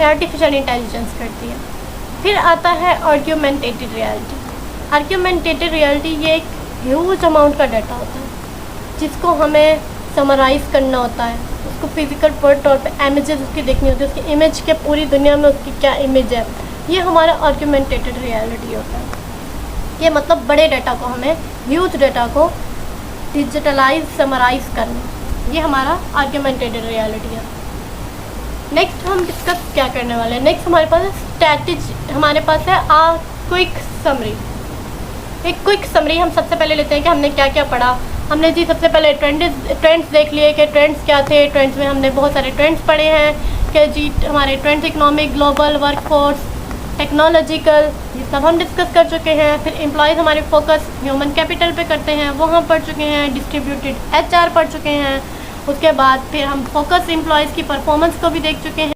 आर्टिफिशियल इंटेलिजेंस करती है। फिर आता है ऑग्यूमेंटेड रियलिटी। ऑग्यूमेंटेड रियलिटी ये एक ह्यूज अमाउंट का डाटा होता है जिसको हमें समराइज़ करना होता है, उसको फिजिकल वर्ड तौर पे इमेजेस उसकी देखनी होती है, उसकी इमेज के पूरी दुनिया में उसकी क्या इमेज है, ये हमारा ऑग्यूमेंटेड रियलिटी होता है। ये मतलब बड़े डाटा को, हमें ह्यूज डाटा को डिजिटलाइज समराइज़ करना, ये हमारा ऑग्यूमेंटेड रियलिटी है। नेक्स्ट हम डिस्कस क्या करने वाले हैं, नेक्स्ट हमारे पास स्ट्रैटेजी, हमारे पास है क्विक समरी। एक क्विक समरी हम सबसे पहले लेते हैं कि हमने क्या क्या पढ़ा। हमने जी सबसे पहले ट्रेंड्स देख लिए कि ट्रेंड्स क्या थे। ट्रेंड्स में हमने बहुत सारे ट्रेंड्स पढ़े हैं कि जी हमारे trends economic, global, workforce, technological, ये सब हम डिस्कस कर चुके हैं। फिर एम्प्लॉयज़ हमारे फोकस ह्यूमन कैपिटल पे करते हैं, वो हम पढ़ चुके हैं। डिस्ट्रीब्यूटेड HR पढ़ चुके हैं। उसके बाद फिर हम फोकस एम्प्लॉयज़ की परफॉर्मेंस को भी देख चुके हैं।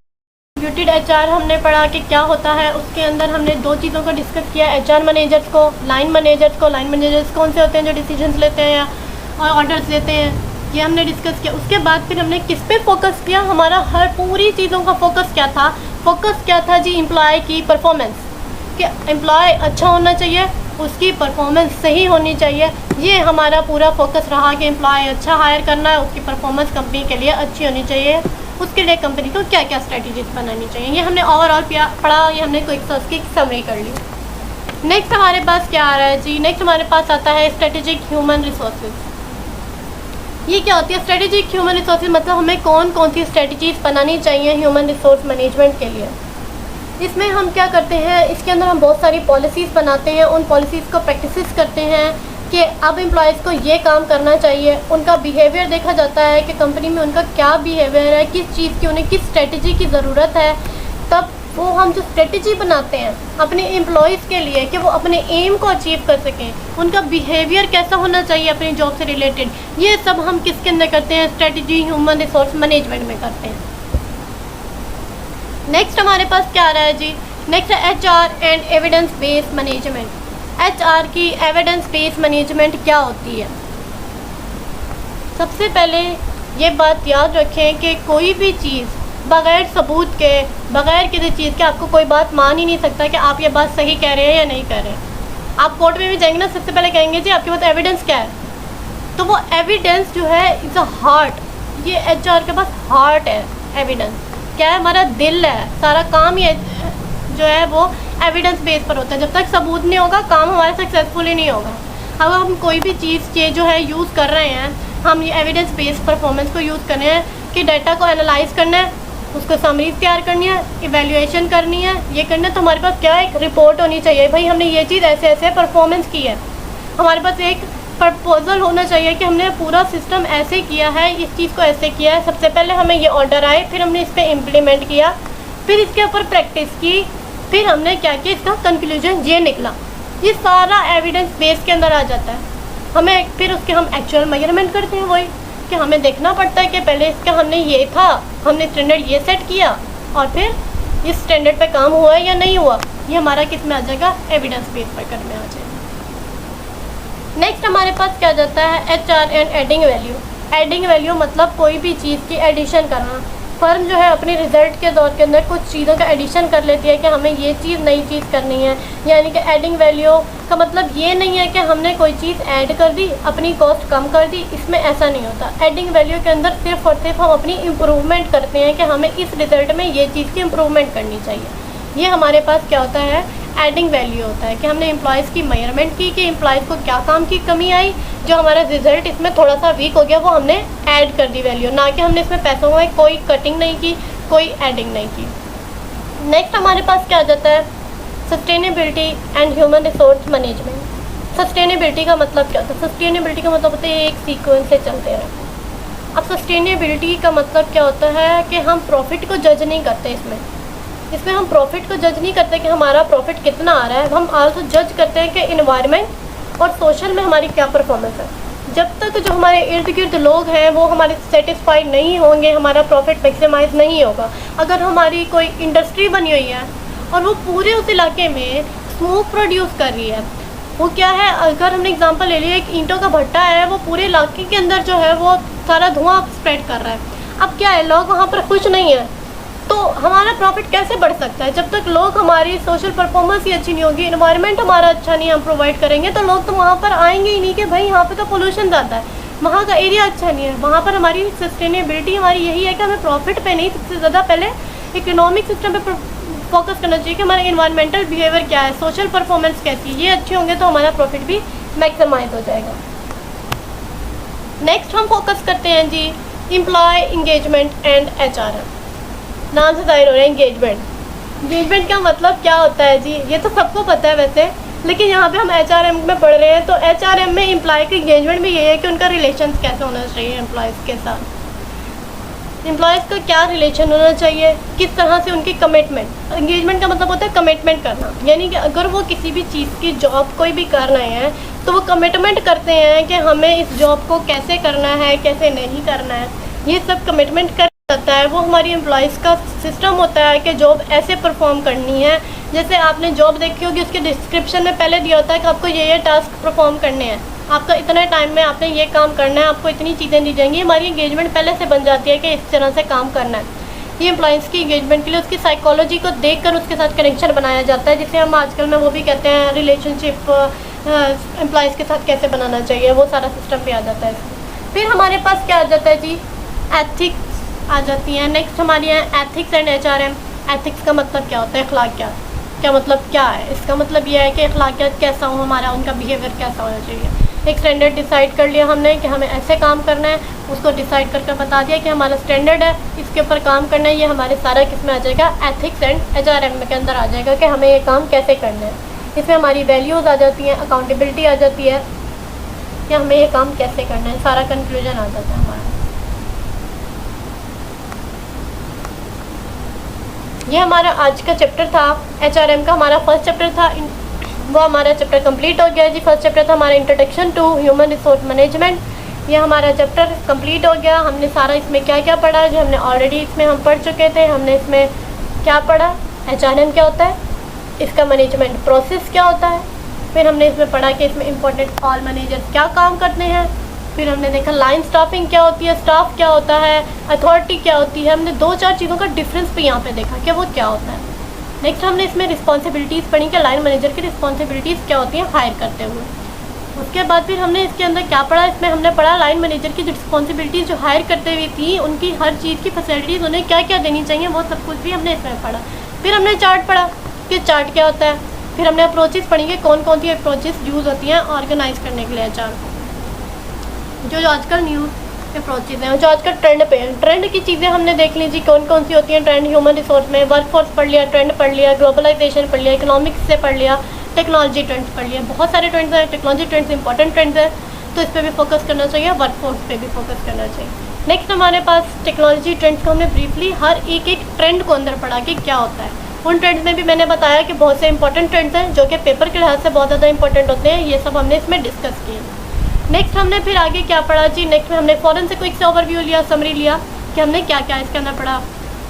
डिस्ट्रीब्यूटेड HR हमने पढ़ा कि क्या होता है। उसके अंदर हमने दो चीज़ों को डिस्कस किया, HR मैनेजर्स को, लाइन मैनेजर्स को। लाइन मैनेजर्स कौन से होते हैं जो डिसीजंस लेते हैं और ऑर्डर्स देते हैं, ये हमने डिस्कस किया। उसके बाद फिर हमने किस पे फोकस किया, हमारा हर पूरी चीज़ों का फोकस क्या था। फोकस क्या था जी, एम्प्लॉय की परफॉर्मेंस, कि एम्प्लॉय अच्छा होना चाहिए, उसकी परफॉर्मेंस सही होनी चाहिए। ये हमारा पूरा फोकस रहा कि एम्प्लॉय अच्छा हायर करना है, उसकी परफॉर्मेंस कंपनी के लिए अच्छी होनी चाहिए। उसके लिए कंपनी को क्या क्या स्ट्रेटजीज बनानी चाहिए, ये हमने ओवरऑल पढ़ा। ये हमने क्विक उसकी समरी कर ली। नेक्स्ट हमारे पास क्या आ रहा है जी, नेक्स्ट हमारे पास आता है स्ट्रेटेजिक ह्यूमन रिसोर्सेज। ये क्या होती है स्ट्रेटेजिक ह्यूमन रिसोर्सेज, मतलब हमें कौन कौन सी स्ट्रेटजीज बनानी चाहिए ह्यूमन रिसोर्स मैनेजमेंट के लिए। इसमें हम क्या करते हैं, इसके अंदर हम बहुत सारी पॉलिसीज़ बनाते हैं, उन पॉलिसीज़ को प्रैक्टिस करते हैं कि अब एम्प्लॉयज़ को ये काम करना चाहिए। उनका बिहेवियर देखा जाता है कि कंपनी में उनका क्या बिहेवियर है, किस चीज़ की उन्हें किस स्ट्रेटजी की ज़रूरत है। तब वो हम जो स्ट्रेटजी बनाते हैं अपने एम्प्लॉयज़ के लिए कि वो अपने एम को अचीव कर सकें, उनका बिहेवियर कैसा होना चाहिए अपनी जॉब से रिलेटेड, ये सब हम किसके अंदर करते हैं, स्ट्रेटजी ह्यूमन रिसोर्स मैनेजमेंट में करते हैं। नेक्स्ट हमारे पास क्या आ रहा है जी, नेक्स्ट है HR and evidence based management. HR की एविडेंस बेस्ड मैनेजमेंट क्या होती है। सबसे पहले ये बात याद रखें कि कोई भी चीज़ बग़ैर सबूत के, बग़ैर किसी चीज़ के आपको कोई बात मान ही नहीं सकता कि आप ये बात सही कह रहे हैं या नहीं कह रहे हैं। आप कोर्ट में भी जाएंगे ना, सबसे पहले कहेंगे जी आपके पास एविडेंस क्या है, तो वो एविडेंस जो है इज़ अ हार्ट। ये HR के पास हार्ट है। एविडेंस क्या है, हमारा दिल है। सारा काम ही जो है वो एविडेंस बेस पर होता है। जब तक सबूत नहीं होगा काम हमारा सक्सेसफुल ही नहीं होगा। अब हम कोई भी चीज़ जो है यूज़ कर रहे हैं, हम ये एविडेंस बेस्ड परफॉर्मेंस को यूज़ कर रहे हैं कि डाटा को एनालाइज करना है, उसको समरीज तैयार करनी है, इवैल्यूएशन करनी है, ये करना है। तो हमारे पास क्या एक रिपोर्ट होनी चाहिए, भाई हमने ये चीज़ ऐसे ऐसे परफॉर्मेंस की है। हमारे पास एक प्रपोजल होना चाहिए कि हमने पूरा सिस्टम ऐसे किया है, इस चीज़ को ऐसे किया है। सबसे पहले हमें ये ऑर्डर आए, फिर हमने इस पर इम्प्लीमेंट किया, फिर इसके ऊपर प्रैक्टिस की, फिर हमने क्या किया, इसका कंक्लूजन ये निकला। ये सारा एविडेंस बेस के अंदर आ जाता है। हमें फिर उसके हम एक्चुअल मेजरमेंट करते हैं, वही कि हमें देखना पड़ता है कि पहले इसका हमने ये था, हमने स्टैंडर्ड ये सेट किया और फिर इस स्टैंडर्ड पे काम हुआ है या नहीं हुआ। ये हमारा किस में आ जाएगा, एविडेंस बेस पर करने आ जाएगा। नेक्स्ट हमारे पास क्या जाता है, HR and adding value. Adding value मतलब कोई भी चीज़ की एडिशन करना। फर्म जो है अपने रिजल्ट के दौर के अंदर कुछ चीज़ों का एडिशन कर लेती है कि हमें ये चीज़ नई चीज़ करनी है। यानी कि एडिंग वैल्यू का मतलब ये नहीं है कि हमने कोई चीज़ ऐड कर दी, अपनी कॉस्ट कम कर दी, इसमें ऐसा नहीं होता। एडिंग वैल्यू के अंदर सिर्फ और सिर्फ हम अपनी इम्प्रूवमेंट करते हैं कि हमें इस रिज़ल्ट में ये चीज़ की इम्प्रूवमेंट करनी चाहिए। ये हमारे पास क्या होता है, एडिंग वैल्यू होता है कि हमने एम्प्लॉयज़ की मेजरमेंट की कि एम्प्लॉयज़ को क्या काम की कमी आई, जो हमारा रिजल्ट इसमें थोड़ा सा वीक हो गया वो हमने ऐड कर दी वैल्यू, ना कि हमने इसमें पैसों में कोई कटिंग नहीं की, कोई एडिंग नहीं की। नेक्स्ट हमारे पास क्या आ जाता है, sustainability and human resource management. Sustainability का मतलब क्या होता है, सस्टेनेबिलिटी का मतलब होता है एक सीक्वेंस से चलते हैं। अब सस्टेनेबिलिटी का मतलब क्या होता है कि हम प्रॉफिट को जज नहीं करते, इसमें हम प्रॉफिट को जज नहीं करते कि हमारा प्रॉफिट कितना आ रहा है, हम आल्सो जज करते हैं कि इन्वायरमेंट और सोशल में हमारी क्या परफॉर्मेंस है। जब तक जो हमारे इर्द गिर्द लोग हैं वो हमारे सेटिस्फाइड नहीं होंगे, हमारा प्रॉफिट मैक्सिमाइज नहीं होगा। अगर हमारी कोई इंडस्ट्री बनी हुई है और वो पूरे उस इलाके में स्मोक प्रोड्यूस कर रही है, वो क्या है, अगर हमने एग्जांपल ले लिया एक ईंटों का भट्टा है, वो पूरे इलाके के अंदर जो है वो सारा धुआं स्प्रेड कर रहा है। अब क्या है, लोग वहाँ पर खुश नहीं है, तो हमारा प्रॉफिट कैसे बढ़ सकता है। जब तक लोग हमारी सोशल परफॉर्मेंस ही अच्छी नहीं होगी, इन्वायरमेंट हमारा अच्छा नहीं हम प्रोवाइड करेंगे, तो लोग तो वहाँ पर आएंगे ही नहीं कि भाई यहाँ पे तो पोल्यूशन ज़्यादा है, वहाँ का एरिया अच्छा नहीं है। वहाँ पर हमारी सस्टेनेबिलिटी हमारी यही है कि हमें प्रॉफिट पे नहीं, सबसे ज़्यादा पहले इकोनॉमिक सिस्टम पे फोकस करना चाहिए कि हमारा इन्वायरमेंटल बिहेवियर क्या है, सोशल परफॉर्मेंस कैसी है, ये अच्छे होंगे तो हमारा प्रॉफिट भी मैक्सिमाइज हो जाएगा। नेक्स्ट हम फोकस करते हैं जी एम्प्लॉय इंगेजमेंट एंड HR। नाम से जाहिर हो रहा है एंगेजमेंट। एंगेजमेंट का मतलब क्या होता है जी, ये तो सबको पता है वैसे, लेकिन यहाँ पे हम HRM में पढ़ रहे हैं, तो HRM में एम्प्लॉय का एंगेजमेंट भी यही है कि उनका रिलेशन कैसे होना चाहिए एम्प्लॉयज़ के साथ। एम्प्लॉयज़ का क्या रिलेशन होना चाहिए, किस तरह से उनकी कमिटमेंट। एंगेजमेंट का मतलब होता है कमिटमेंट करना, यानी कि अगर वो किसी भी चीज़ की जॉब कोई भी कर रहे हैं तो वो कमिटमेंट करते हैं कि हमें इस जॉब को कैसे करना है, कैसे नहीं करना है, ये सब कमिटमेंट कर जाता है। वो हमारी एम्प्लॉयज़ का सिस्टम होता है कि जॉब ऐसे परफॉर्म करनी है। जैसे आपने जॉब देखी होगी, उसके डिस्क्रिप्शन में पहले दिया होता है कि आपको ये टास्क परफॉर्म करने हैं, आपका इतने टाइम में आपने ये काम करना है, आपको इतनी चीज़ें दी जाएंगी। हमारी एंगेजमेंट पहले से बन जाती है कि इस तरह से काम करना है। ये एम्प्लॉयज़ की एंगेजमेंट के लिए उसकी साइकोलॉजी को देखकर उसके साथ कनेक्शन बनाया जाता है, जिसे हम आजकल में वो भी कहते हैं रिलेशनशिप एम्प्लॉयज़ के साथ कैसे बनाना चाहिए, वो सारा सिस्टम पे आ जाता है। फिर हमारे पास क्या आ जाता है जी, एथिक्स आ जाती हैं। नेक्स्ट हमारी है एथिक्स एंड HRM। एथिक्स का मतलब क्या होता है, अखलाकियात क्या मतलब क्या है, इसका मतलब यह है कि अखलाकियात कैसा हो हमारा, उनका बिहेवियर कैसा होना चाहिए। एक स्टैंडर्ड डिसाइड कर लिया हमने कि हमें ऐसे काम करना है, उसको डिसाइड करके बता दिया कि हमारा स्टैंडर्ड है, इसके ऊपर काम करना है। ये हमारे सारा किस में आ जाएगा, एथिक्स एंड HRM के अंदर आ जाएगा कि हमें ये काम कैसे करना है। इसमें हमारी वैल्यूज़ आ जाती हैं, अकाउंटेबिलिटी आ जाती है कि हमें ये काम कैसे करना है, सारा कंक्लूजन आ जाता है हमारा। ये हमारा आज का चैप्टर था, HRM का हमारा फर्स्ट चैप्टर था, वो हमारा चैप्टर कंप्लीट हो गया जी। फर्स्ट चैप्टर था हमारा introduction to human resource management. ये हमारा चैप्टर कंप्लीट हो गया। हमने सारा इसमें क्या क्या पढ़ा, जो हमने ऑलरेडी इसमें हम पढ़ चुके थे। हमने इसमें क्या पढ़ा, HRM क्या होता है, इसका मैनेजमेंट प्रोसेस क्या होता है। फिर हमने इसमें पढ़ा कि इसमें इंपॉर्टेंट ऑल मैनेजर्स क्या काम करते हैं। फिर हमने देखा लाइन स्टाफिंग क्या होती है, स्टाफ क्या होता है, अथॉरिटी क्या होती है। हमने 2-4 चीज़ों का डिफरेंस भी यहाँ पे देखा कि वो क्या होता है। नेक्स्ट हमने इसमें रिस्पॉन्सिबिलिटीज़ पढ़ी कि लाइन मैनेजर की रिस्पॉन्सिबिलिटीज़ क्या होती हैं हायर करते हुए। उसके बाद फिर हमने इसके अंदर क्या पढ़ा, इसमें हमने पढ़ा लाइन मैनेजर की जो रिस्पॉन्सिबिलिटीज़ जो हायर करते हुए थी, उनकी हर चीज़ की फैसिलिटीज़ उन्हें क्या क्या देनी चाहिए, वो सब कुछ भी हमने इसमें पढ़ा। फिर हमने चार्ट पढ़ा कि चार्ट क्या होता है। फिर हमने अप्रोचेस पढ़ी कि कौन कौन सी अप्रोचेस यूज़ होती हैं ऑर्गेनाइज करने के लिए HR को। जो आजकल न्यू अप्रोचेज़ हैं, जो आजकल ट्रेंड पे हैं, ट्रेंड की चीज़ें हमने देख ली जी, कौन कौन सी होती हैं ट्रेंड ह्यूमन रिसोर्स में। वर्कफोर्स पढ़ लिया, ट्रेंड पढ़ लिया, ग्लोबलाइजेशन पढ़ लिया, इकोनॉमिक्स से पढ़ लिया, टेक्नोलॉजी ट्रेंड्स पढ़ लिया। बहुत सारे ट्रेंड्स हैं, टेक्नोलॉजी ट्रेंड्स इंपॉर्टेंट ट्रेंड्स हैं, तो इस पर भी फोकस करना चाहिए, वर्कफोर्स पे भी फोकस करना चाहिए। नेक्स्ट हमारे पास टेक्नोलॉजी ट्रेंड्स को हमने ब्रीफली हर एक ट्रेंड को अंदर पढ़ा कि क्या होता है। उन ट्रेंड्स में भी मैंने बताया कि बहुत से इंपॉर्टेंट ट्रेंड्स हैं जो कि पेपर के लिहाज से बहुत ज़्यादा इंपॉर्टेंट होते हैं, ये सब हमने इसमें डिस्कस किए। नेक्स्ट हमने फिर आगे क्या पढ़ा जी, नेक्स्ट में हमने फ़ौरन से क्विक से ओवरव्यू लिया, समरी लिया कि हमने क्या क्या इसके अंदर पढ़ा।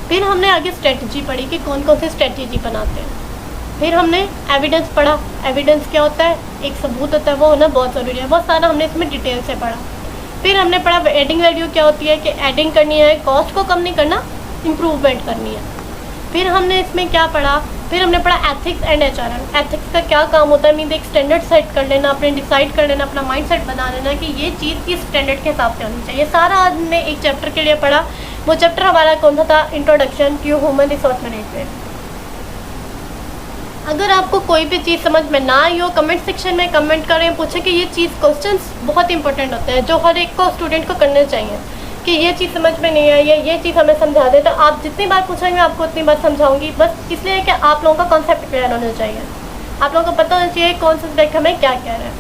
फिर हमने आगे स्ट्रेटजी पढ़ी कि कौन कौन सी स्ट्रेटजी बनाते हैं। फिर हमने एविडेंस पढ़ा, एविडेंस क्या होता है, एक सबूत होता है, वो होना बहुत ज़रूरी है, बहुत सारा हमने इसमें डिटेल से पढ़ा। फिर हमने पढ़ा एडिंग वैल्यू क्या होती है कि एडिंग करनी है, कॉस्ट को कम नहीं करना, इम्प्रूवमेंट करनी है। फिर हमने इसमें क्या पढ़ा, फिर हमने पढ़ा एथिक्स एंड HRM। एथिक्स का क्या काम होता है, मीन्स एक स्टैंडर्ड सेट कर लेना, अपने डिसाइड कर लेना, अपना माइंड सेट बना लेना कि ये चीज़ इस स्टैंडर्ड के हिसाब से होनी चाहिए। सारा आज हमने एक चैप्टर के लिए पढ़ा। वो चैप्टर हमारा कौन सा था, introduction to human resource management. अगर आपको कोई भी चीज़ समझ में ना आई हो, कमेंट सेक्शन में कमेंट करें, पूछें कि ये चीज़ क्वेश्चंस बहुत इंपॉर्टेंट होते हैं जो हर एक को स्टूडेंट को करने चाहिए कि ये चीज़ समझ में नहीं आई है, ये चीज़ हमें समझा दे। तो आप जितनी बार पूछेंगे आपको उतनी बार समझाऊंगी, बस इसलिए कि आप लोगों का कॉन्सेप्ट क्लियर होना चाहिए, आप लोगों को पता होना चाहिए कौन सा सब्जेक्ट हमें क्या कह रहा है।